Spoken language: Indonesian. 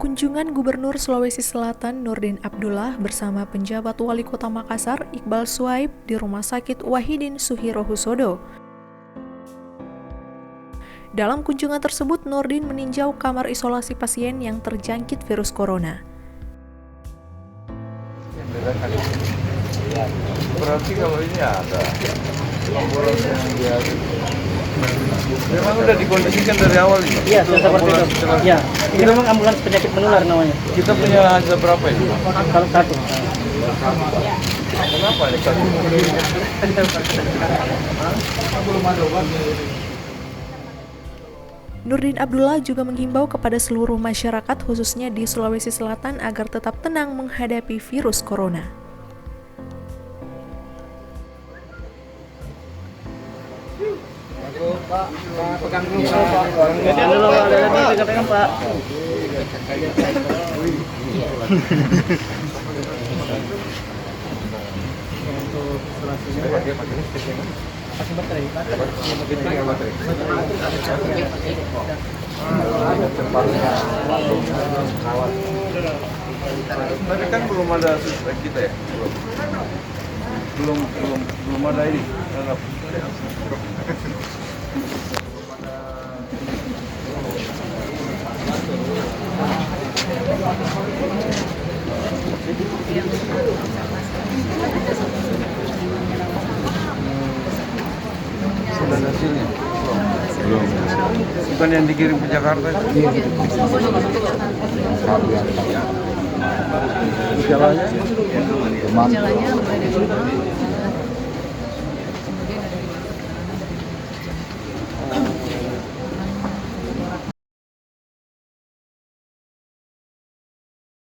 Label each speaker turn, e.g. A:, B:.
A: kunjungan Gubernur Sulawesi Selatan Nurdin Abdullah bersama penjabat Wali Kota Makassar Iqbal Suhaib di Rumah Sakit Wahidin Suhirohusodo. Dalam kunjungan tersebut, Nurdin meninjau kamar isolasi pasien yang terjangkit virus corona.
B: Berarti kalau ini ada ambulans yang dia memang udah dikondisikan dari awal ini?
C: Iya, sudah seperti itu. Iya, ini memang ambulans penyakit menular namanya.
B: Kita punya ada berapa ini?
C: Kalau satu.
B: Kenapa ini satu? Belum ada obat.
A: Nurdin Abdullah juga menghimbau kepada seluruh masyarakat khususnya di Sulawesi Selatan agar tetap tenang menghadapi virus corona.
C: Pak, pegang dulu Pak. Pegang dulu Pak, pegang Pak. Untuk isolasinya pakai baterai.
B: Tapi kan belum ada suspek kita ya? Belum ada ini. Sudah hasilnya? Belum. Bukan yang dikirim ke Jakarta? Iya. Gejalanya?
D: Gejalanya mulai dari